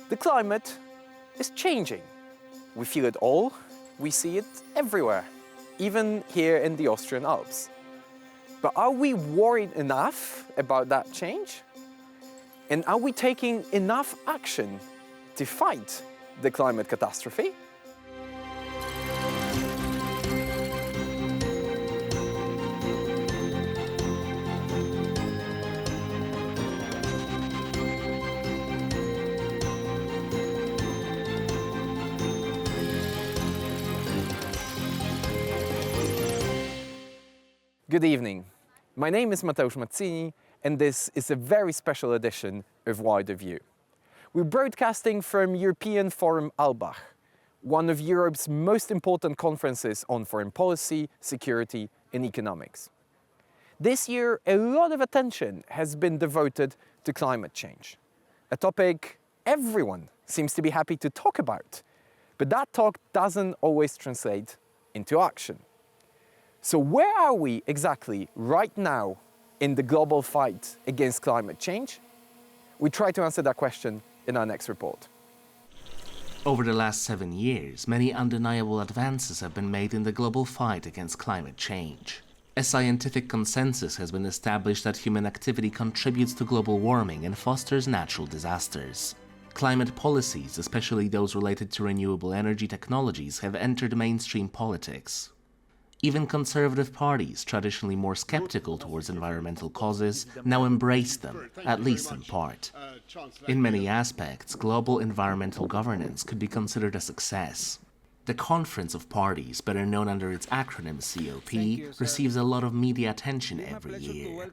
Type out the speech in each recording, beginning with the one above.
The climate is changing. We feel it all, we see it everywhere, even here in the Austrian Alps. But are we worried enough about that change? And are we taking enough action to fight the climate catastrophe? Good evening. My name is Mateusz Mazzini, and this is a very special edition of Wider View. We're broadcasting from European Forum Alpbach, one of Europe's most important conferences on foreign policy, security, and economics. This year, a lot of attention has been devoted to climate change, a topic everyone seems to be happy to talk about, but that talk doesn't always translate into action. So where are we exactly right now in the global fight against climate change? We try to answer that question in our next report. Over the last 7 years, many undeniable advances have been made in the global fight against climate change. A scientific consensus has been established that human activity contributes to global warming and fosters natural disasters. Climate policies, especially those related to renewable energy technologies, have entered mainstream politics. Even conservative parties, traditionally more skeptical towards environmental causes, now embrace them, at least in part. In many aspects, global environmental governance could be considered a success. The Conference of Parties, better known under its acronym COP, receives a lot of media attention every year.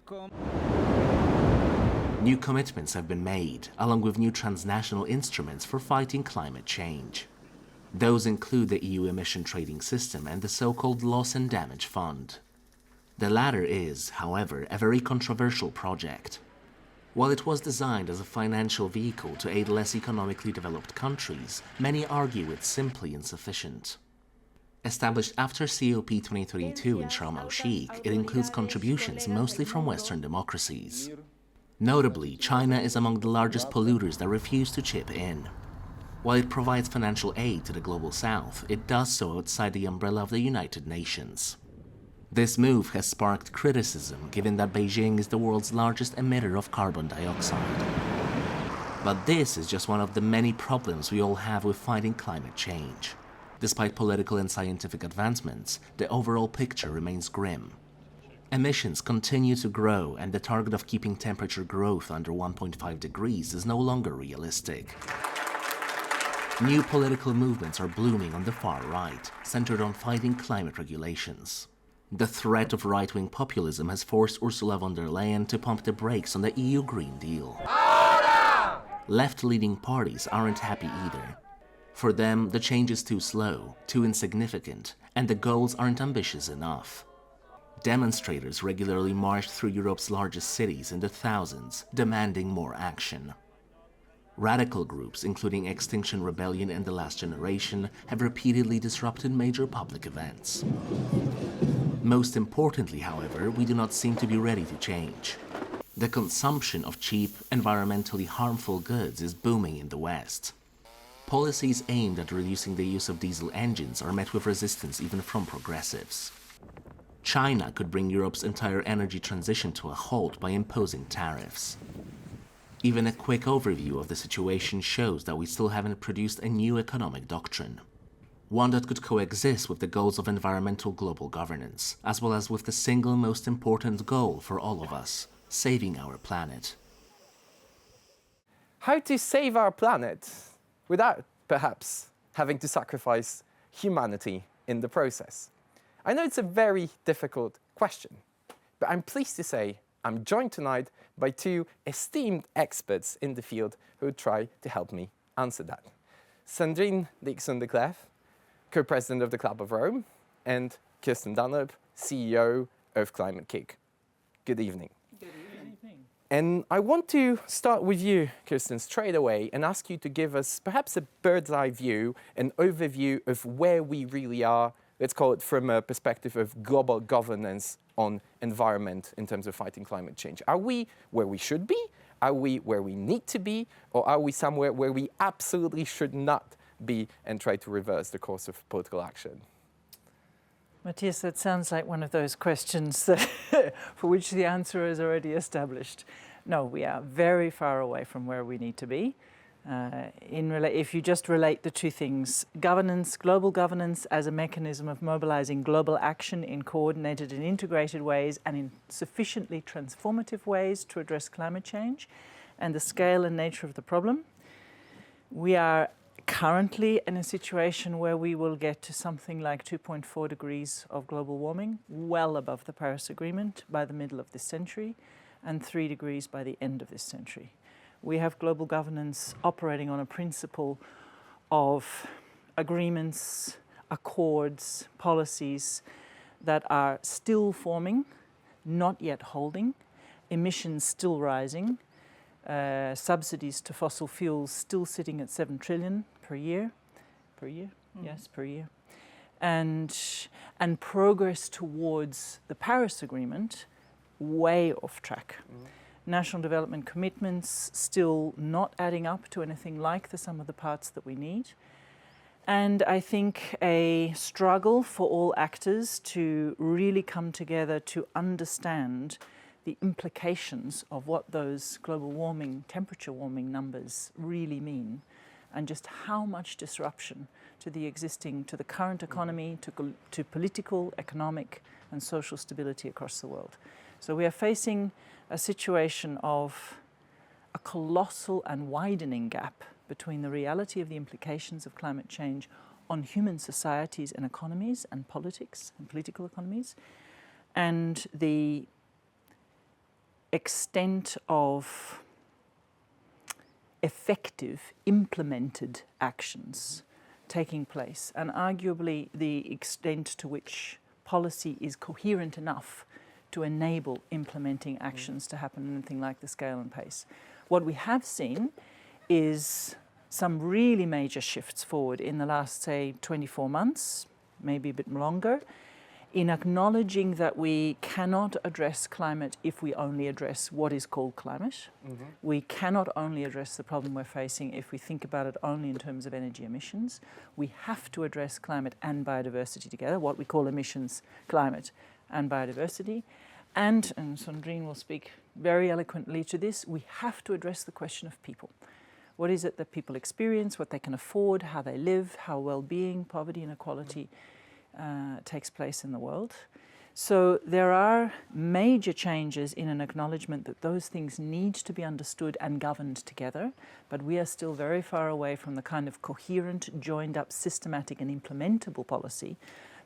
New commitments have been made, along with new transnational instruments for fighting climate change. Those include the EU emission trading system and the so-called Loss and Damage Fund. The latter is, however, a very controversial project. While it was designed as a financial vehicle to aid less economically developed countries, many argue it's simply insufficient. Established after COP 2022 in Sharm el-Sheikh, it includes contributions mostly from Western democracies. Notably, China is among the largest polluters that refuse to chip in. While it provides financial aid to the Global South, it does so outside the umbrella of the United Nations. This move has sparked criticism, given that Beijing is the world's largest emitter of carbon dioxide. But this is just one of the many problems we all have with fighting climate change. Despite political and scientific advancements, the overall picture remains grim. Emissions continue to grow, and the target of keeping temperature growth under 1.5 degrees is no longer realistic. New political movements are blooming on the far right, centered on fighting climate regulations. The threat of right-wing populism has forced Ursula von der Leyen to pump the brakes on the EU Green Deal. Left-leaning parties aren't happy either. For them, the change is too slow, too insignificant, and the goals aren't ambitious enough. Demonstrators regularly marched through Europe's largest cities in the thousands, demanding more action. Radical groups, including Extinction Rebellion and The Last Generation, have repeatedly disrupted major public events. Most importantly, however, we do not seem to be ready to change. The consumption of cheap, environmentally harmful goods is booming in the West. Policies aimed at reducing the use of diesel engines are met with resistance even from progressives. China could bring Europe's entire energy transition to a halt by imposing tariffs. Even a quick overview of the situation shows that we still haven't produced a new economic doctrine. One that could coexist with the goals of environmental global governance, as well as with the single most important goal for all of us, saving our planet. How to save our planet without, perhaps, having to sacrifice humanity in the process? I know it's a very difficult question, but I'm pleased to say I'm joined tonight by two esteemed experts in the field who will try to help me answer that. Sandrine Dixson-Declève, co-president of the Club of Rome, and Kirsten Dunlop, CEO of Climate-KIC. Good evening. Good evening. And I want to start with you, Kirsten, straight away and ask you to give us perhaps a bird's eye view, an overview of where we really are, let's call it from a perspective of global governance on environment in terms of fighting climate change. Are we where we should be? Are we where we need to be, or are we somewhere where we absolutely should not be and try to reverse the course of political action? Matthias, that sounds like one of those questions that for which the answer is already established. No, we are very far away from where we need to be. If you just relate the two things, governance, global governance as a mechanism of mobilizing global action in coordinated and integrated ways and in sufficiently transformative ways to address climate change and the scale and nature of the problem, we are currently in a situation where we will get to something like 2.4 degrees of global warming, well above the Paris Agreement by the middle of this century, and 3 degrees by the end of this century. We have global governance operating on a principle of agreements, accords, policies that are still forming, not yet holding, emissions still rising, subsidies to fossil fuels still sitting at 7 trillion per year. Yes, per year. And progress towards the Paris Agreement way off track. National development commitments still not adding up to anything like the sum of the parts that we need. And I think a struggle for all actors to really come together to understand the implications of what those global warming, temperature warming numbers really mean, and just how much disruption to the current economy, to political, economic, and social stability across the world. So we are facing a situation of a colossal and widening gap between the reality of the implications of climate change on human societies and economies and politics and political economies, and the extent of effective, implemented actions taking place, and arguably the extent to which policy is coherent enough to enable implementing actions to happen in anything like the scale and pace. What we have seen is some really major shifts forward in the last, say, 24 months, maybe a bit longer, in acknowledging that we cannot address climate if we only address what is called climate. We cannot only address the problem we're facing if we think about it only in terms of energy emissions. We have to address climate and biodiversity together, what we call emissions, climate, and biodiversity. And Sandrine will speak very eloquently to this, we have to address the question of people. What is it that people experience, what they can afford, how they live, how well-being, poverty, inequality takes place in the world. So there are major changes in an acknowledgement that those things need to be understood and governed together, but we are still very far away from the kind of coherent, joined-up, systematic and implementable policy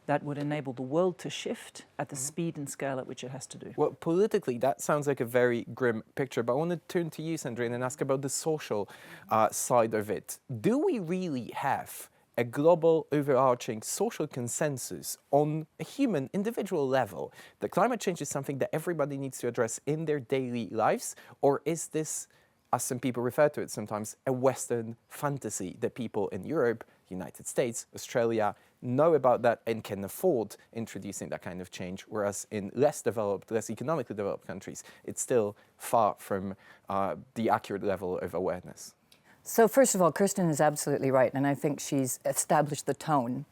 that would enable the world to shift at the speed and scale at which it has to do. Well, politically, that sounds like a very grim picture, but I want to turn to you, Sandrine, and ask about the social side of it. Do we really have a global, overarching social consensus on a human, individual level that climate change is something that everybody needs to address in their daily lives? Or is this, as some people refer to it sometimes, a Western fantasy that people in Europe, United States, Australia, know about that and can afford introducing that kind of change, whereas in less developed, less economically developed countries, it's still far from the accurate level of awareness? So first of all, Kirsten is absolutely right, and I think she's established the tone.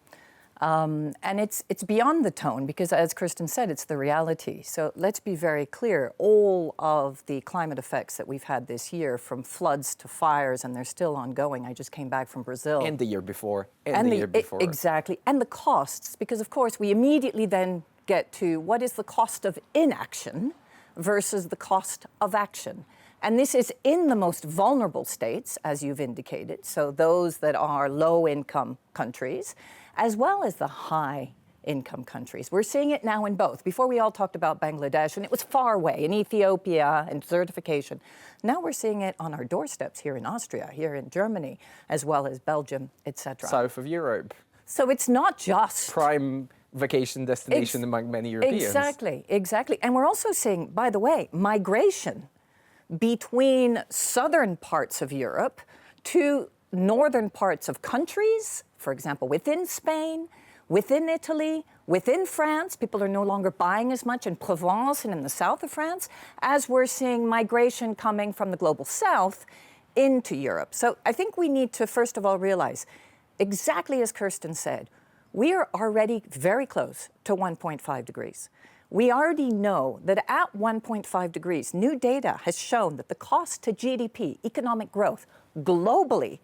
And it's beyond the tone, because as Kirsten said, it's the reality. So let's be very clear, all of the climate effects that we've had this year, from floods to fires, and they're still ongoing. I just came back from Brazil. And the year before, and the year before. Exactly, and the costs, because of course we immediately then get to what is the cost of inaction versus the cost of action. And this is in the most vulnerable states, as you've indicated, so those that are low-income countries, as well as the high-income countries. We're seeing it now in both. Before we all talked about Bangladesh, and it was far away, in Ethiopia and certification. Now we're seeing it on our doorsteps here in Austria, here in Germany, as well as Belgium, etc. South of Europe. So it's not just prime vacation destination among many Europeans. Exactly. And we're also seeing, by the way, migration between southern parts of Europe to northern parts of countries, for example, within Spain, within Italy, Within France, people are no longer buying as much in Provence and in the south of France, as we're seeing migration coming from the global south into Europe. So I think we need to, first of all, realize, exactly as Kirsten said, we are already very close to 1.5 degrees. We already know that at 1.5 degrees, new data has shown that the cost to GDP, economic growth, globally,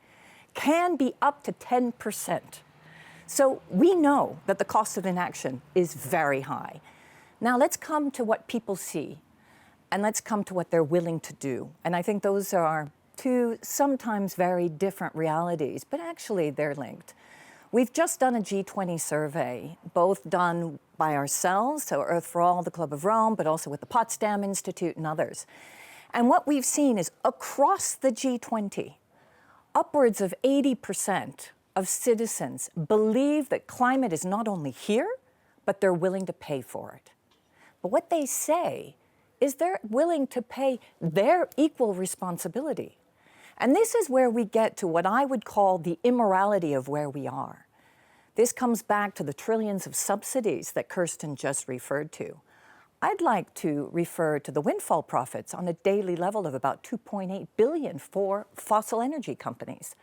can be up to 10%. So we know that the cost of inaction is very high. Now let's come to what people see, and let's come to what they're willing to do. And I think those are two sometimes very different realities, but actually they're linked. We've just done a G20 survey, both done by ourselves, so Earth for All, the Club of Rome, but also with the Potsdam Institute and others. And what we've seen is across the G20, upwards of 80% of citizens believe that climate is not only here, but they're willing to pay for it. But what they say is they're willing to pay their equal responsibility. And this is where we get to what I would call the immorality of where we are. This comes back to the trillions of subsidies that Kirsten just referred to. I'd like to refer to the windfall profits on a daily level of about 2.8 billion for fossil energy companies.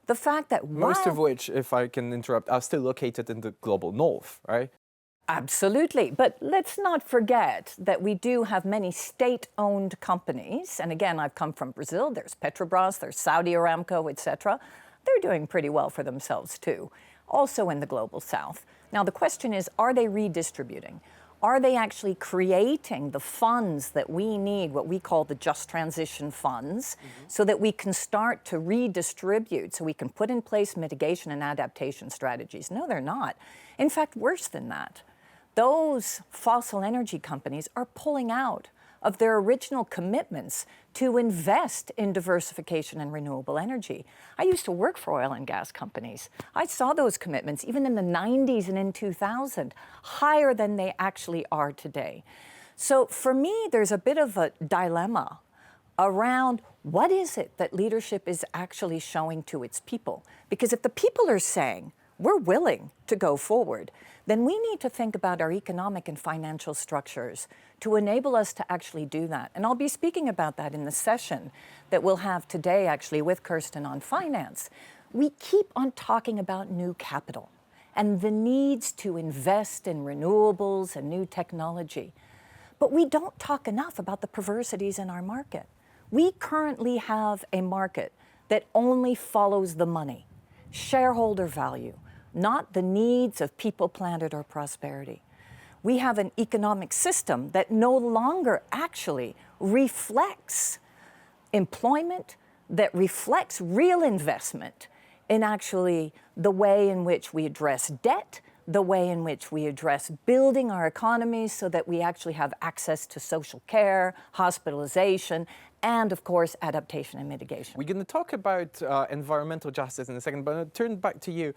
The fact that most of which, if I can interrupt, are still located in the global north, right? Absolutely. But let's not forget that we do have many state-owned companies. And again, I've come from Brazil. There's Petrobras, there's Saudi Aramco, etc. They're doing pretty well for themselves too, also in the global south. Now, the question is, are they redistributing? Are they actually creating the funds that we need, what we call the just transition funds, so that we can start to redistribute, so we can put in place mitigation and adaptation strategies? No, they're not. In fact, worse than that. Those fossil energy companies are pulling out of their original commitments to invest in diversification and renewable energy. I used to work for oil and gas companies. I saw those commitments, even in the 90s and in 2000, higher than they actually are today. So for me, there's a bit of a dilemma around what is it that leadership is actually showing to its people? Because if the people are saying, we're willing to go forward, then we need to think about our economic and financial structures to enable us to actually do that. And I'll be speaking about that in the session that we'll have today actually with Kirsten on finance. We keep on talking about new capital and the needs to invest in renewables and new technology. But we don't talk enough about the perversities in our market. We currently have a market that only follows the money, shareholder value, not the needs of people, planet, or prosperity. We have an economic system that no longer actually reflects employment, that reflects real investment in actually the way in which we address debt, the way in which we address building our economies so that we actually have access to social care, hospitalization, and of course, adaptation and mitigation. We're going to talk about environmental justice in a second, but I'll turn back to you,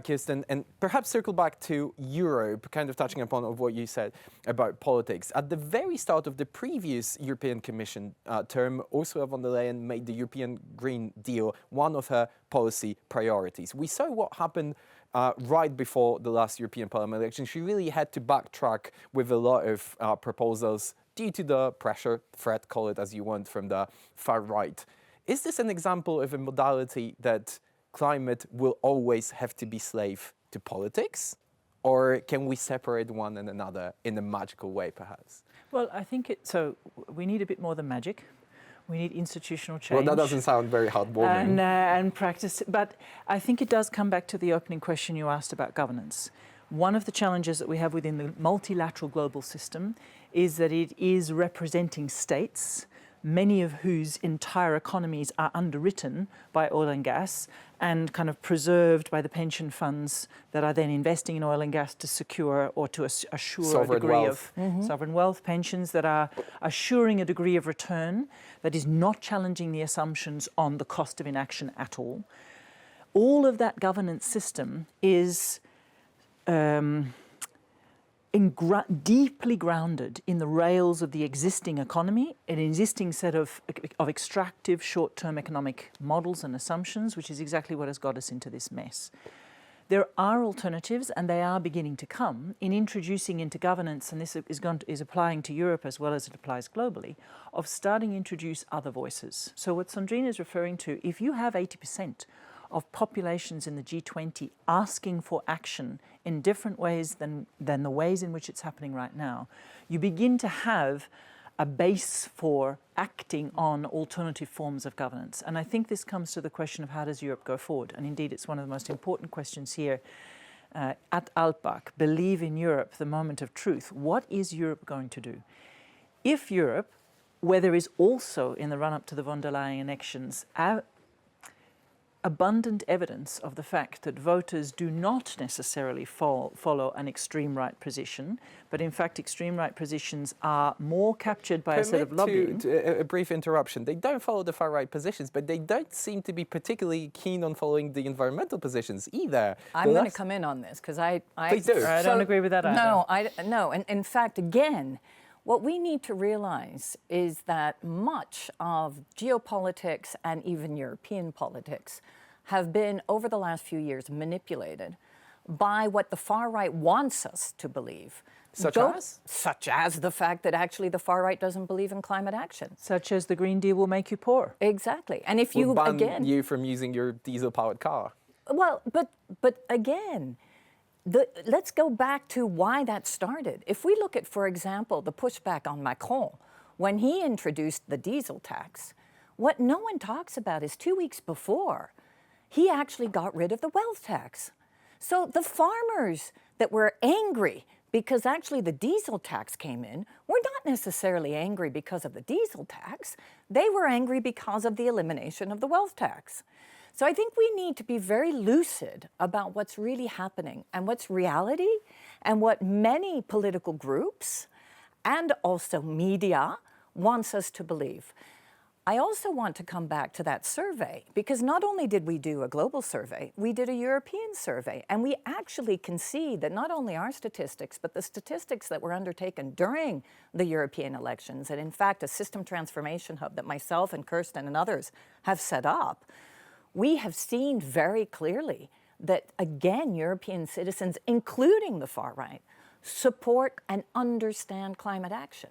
Kirsten, and perhaps circle back to Europe, kind of touching upon what you said about politics. At the very start of the previous European Commission term, Ursula von der Leyen made the European Green Deal one of her policy priorities. We saw what happened right before the last European Parliament election. She really had to backtrack with a lot of proposals due to the pressure, threat, call it as you want, from the far right. Is this an example of a modality that climate will always have to be slave to politics? Or can we separate one and another in a magical way, perhaps? Well, I think so we need a bit more than magic. We need institutional change. Well, that doesn't sound very heartwarming. And practice. But I think it does come back to the opening question you asked about governance. One of the challenges that we have within the multilateral global system is that it is representing states, many of whose entire economies are underwritten by oil and gas and kind of preserved by the pension funds that are then investing in oil and gas to secure or to assure sovereign a degree wealth. of sovereign wealth, pensions that are assuring a degree of return that is not challenging the assumptions on the cost of inaction at all. All of that governance system is deeply grounded in the rails of the existing economy, an existing set of extractive short-term economic models and assumptions, which is exactly what has got us into this mess. There are alternatives, and they are beginning to come, in introducing into governance, and this is applying to Europe as well as it applies globally, of starting to introduce other voices. So what Sandrine is referring to, if you have 80% of populations in the G20 asking for action in different ways than the ways in which it's happening right now, you begin to have a base for acting on alternative forms of governance. And I think this comes to the question of how does Europe go forward? And indeed, it's one of the most important questions here at Alpbach. Believe in Europe, the moment of truth. What is Europe going to do? If Europe, where there is also in the run-up to the von der Leyen elections, abundant evidence of the fact that voters do not necessarily follow an extreme right position, but in fact extreme right positions are more captured by a set of lobbying. A brief interruption. They don't follow the far right positions, but they don't seem to be particularly keen on following the environmental positions either. I'm going to come in on this because I don't agree with that either. No, and in fact, again, what we need to realize is that much of geopolitics and even European politics have been, over the last few years, manipulated by what the far right wants us to believe. Such as? Such as the fact that actually the far right doesn't believe in climate action. Such as the Green Deal will make you poor. Exactly. And if you, ban again... you from using your diesel-powered car. Well, but again... let's go back to why that started. If we look at, for example, the pushback on Macron, when he introduced the diesel tax, what no one talks about is 2 weeks before, he actually got rid of the wealth tax. So the farmers that were angry because actually the diesel tax came in were not necessarily angry because of the diesel tax. They were angry because of the elimination of the wealth tax. So I think we need to be very lucid about what's really happening and what's reality and what many political groups and also media wants us to believe. I also want to come back to that survey because not only did we do a global survey, we did a European survey, and we actually can see that not only our statistics, but the statistics that were undertaken during the European elections, and in fact a system transformation hub that myself and Kirsten and others have set up, we have seen very clearly that, again, European citizens, including the far right, support and understand climate action.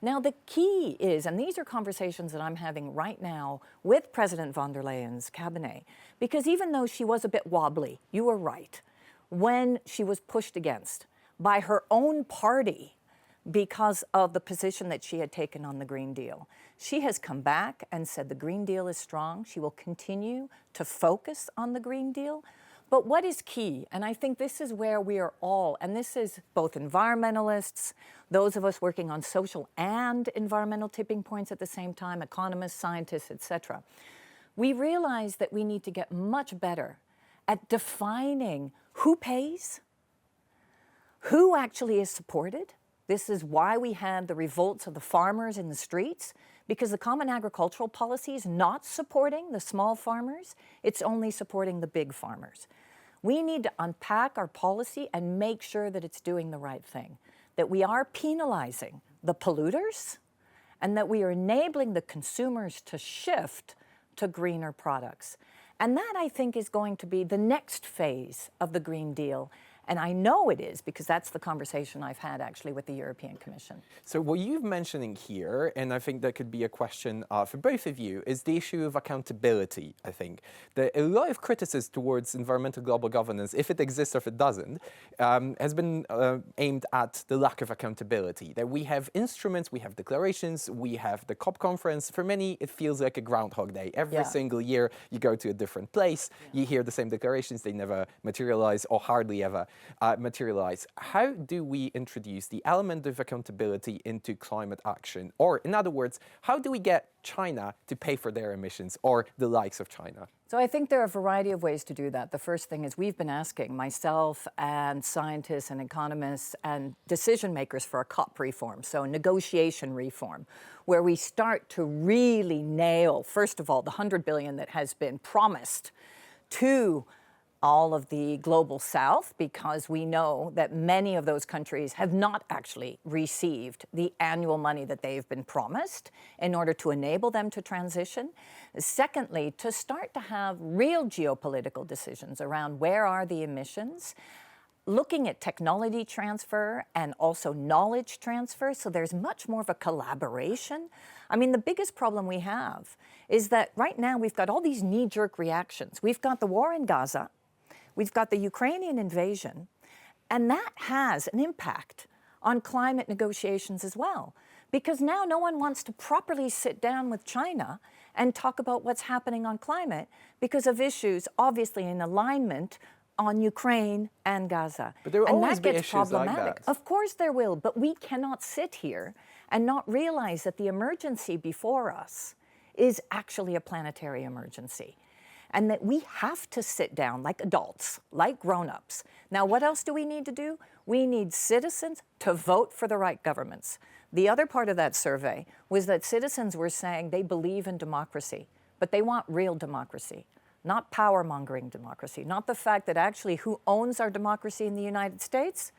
Now, the key is, and these are conversations that I'm having right now with President von der Leyen's cabinet, because even though she was a bit wobbly, you were right, when she was pushed against by her own party because of the position that she had taken on the Green Deal. She has come back and said the Green Deal is strong. She will continue to focus on the Green Deal. But what is key, and I think this is where we are all, and this is both environmentalists, those of us working on social and environmental tipping points at the same time, economists, scientists, etc. We realize that we need to get much better at defining who pays, who actually is supported. This is why we had the revolts of the farmers in the streets, because the Common Agricultural Policy is not supporting the small farmers, it's only supporting the big farmers. We need to unpack our policy and make sure that it's doing the right thing, that we are penalizing the polluters and that we are enabling the consumers to shift to greener products. And that, I think, is going to be the next phase of the Green Deal. And I know it is because that's the conversation I've had actually with the European Commission. So what you're mentioning here, and I think that could be a question for both of you, is the issue of accountability, I think. A lot of criticism towards environmental global governance, if it exists or if it doesn't, has been aimed at the lack of accountability. That we have instruments, we have declarations, we have the COP conference. For many, it feels like a Groundhog Day. Every single year you go to a different place, you hear the same declarations, they never materialize or hardly ever materialize. How do we introduce the element of accountability into climate action? Or, in other words, how do we get China to pay for their emissions or the likes of China? So I think there are a variety of ways to do that. The first thing is we've been asking myself and scientists and economists and decision makers for a COP reform, so negotiation reform, where we start to really nail, first of all, the $100 billion that has been promised to all of the global south, because we know that many of those countries have not actually received the annual money that they've been promised in order to enable them to transition. Secondly, to start to have real geopolitical decisions around where are the emissions, looking at technology transfer and also knowledge transfer, so there's much more of a collaboration. I mean, the biggest problem we have is that right now we've got all these knee-jerk reactions. We've got the war in Gaza, we've got the Ukrainian invasion, and that has an impact on climate negotiations as well. Because now no one wants to properly sit down with China and talk about what's happening on climate because of issues obviously in alignment on Ukraine and Gaza. But there will and always that be gets issues like problematic. that. Of course there will, but we cannot sit here and not realize that the emergency before us is actually a planetary emergency. And that we have to sit down like adults, like grown-ups. Now, what else do we need to do? We need citizens to vote for the right governments. The other part of that survey was that citizens were saying they believe in democracy, but they want real democracy. Not power-mongering democracy, not the fact that actually who owns our democracy in the United States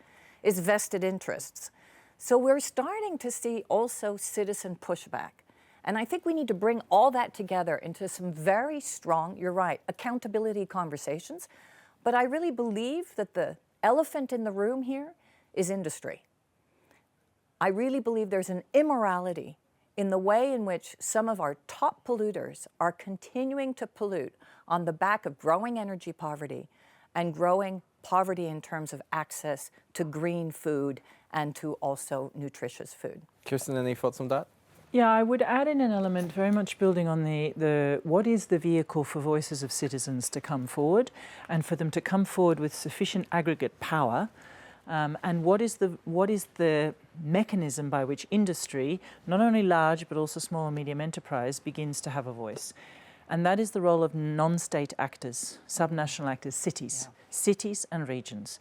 is vested interests. So we're starting to see also citizen pushback. And I think we need to bring all that together into some very strong, you're right, accountability conversations. But I really believe that the elephant in the room here is industry. I really believe there's an immorality in the way in which some of our top polluters are continuing to pollute on the back of growing energy poverty and growing poverty in terms of access to green food and to also nutritious food. Kirsten, any thoughts on that? Yeah, I would add in an element very much building on the what is the vehicle for voices of citizens to come forward and for them to come forward with sufficient aggregate power. And what is the mechanism by which industry, not only large but also small and medium enterprise, begins to have a voice? And that is the role of non-state actors, subnational actors, cities. Cities and regions.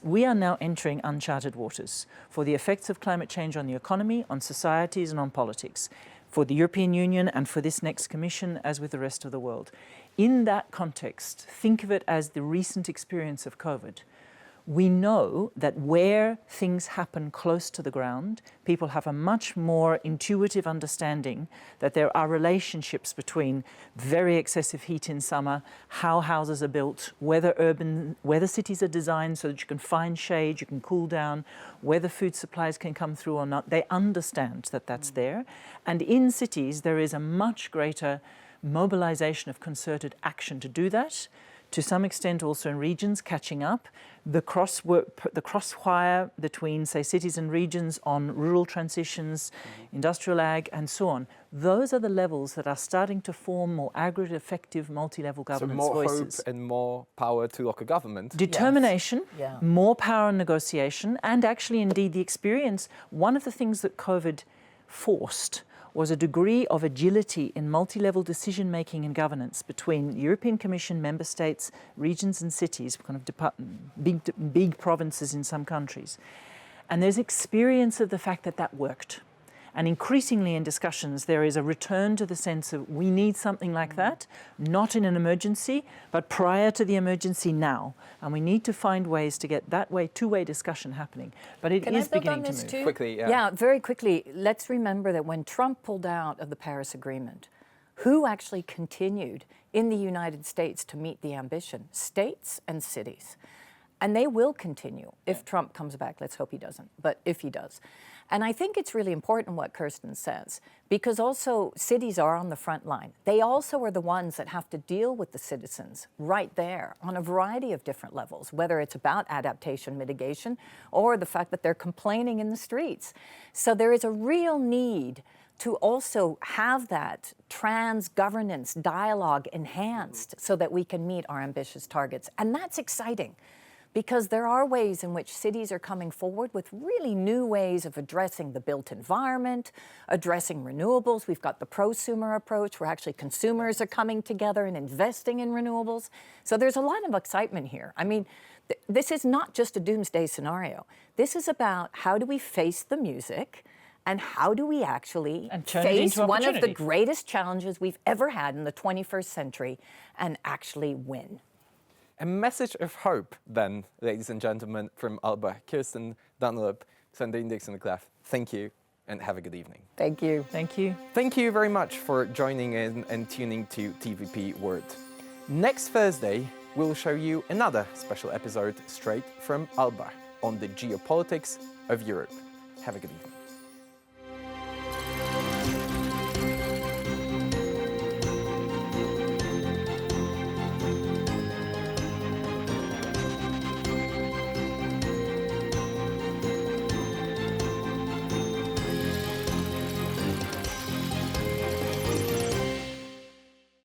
We are now entering uncharted waters for the effects of climate change on the economy, on societies and on politics, for the European Union and for this next Commission as with the rest of the world. In that context, think of it as the recent experience of COVID. We know that where things happen close to the ground, people have a much more intuitive understanding that there are relationships between very excessive heat in summer, how houses are built, whether cities are designed so that you can find shade, you can cool down, whether food supplies can come through or not. They understand that that's there. And in cities, there is a much greater mobilization of concerted action to do that. To some extent also in regions catching up, the crosswire between, say, cities and regions on rural transitions, industrial ag, and so on. Those are the levels that are starting to form more aggregate, effective, multi-level governance voices. So more hope and more power to local government. Determination, Yeah. more power and negotiation, and actually indeed the experience. One of the things that COVID forced was a degree of agility in multi-level decision-making and governance between European Commission, member states, regions and cities, kind of big provinces in some countries. And there's experience of the fact that that worked. And increasingly in discussions, there is a return to the sense of we need something like that, not in an emergency, but prior to the emergency now. And we need to find ways to get that two-way discussion happening. But it is beginning to move. Too? Quickly, yeah. Yeah, very quickly. Let's remember that when Trump pulled out of the Paris Agreement, who actually continued in the United States to meet the ambition? States and cities. And they will continue if Trump comes back. Let's hope he doesn't, but if he does. And I think it's really important what Kirsten says, because also cities are on the front line. They also are the ones that have to deal with the citizens right there on a variety of different levels, whether it's about adaptation mitigation or the fact that they're complaining in the streets. So there is a real need to also have that trans-governance dialogue enhanced so that we can meet our ambitious targets. And that's exciting, because there are ways in which cities are coming forward with really new ways of addressing the built environment, addressing renewables. We've got the prosumer approach, where actually consumers are coming together and investing in renewables. So there's a lot of excitement here. I mean, this is not just a doomsday scenario. This is about how do we face the music and how do we actually face one of the greatest challenges we've ever had in the 21st century and actually win. A message of hope, then, ladies and gentlemen, from Alpbach. Kirsten Dunlop, Sandrine Dixson-Declève, thank you and have a good evening. Thank you. Thank you. Thank you very much for joining in and tuning to TVP Word. Next Thursday, we'll show you another special episode straight from Alpbach on the geopolitics of Europe. Have a good evening.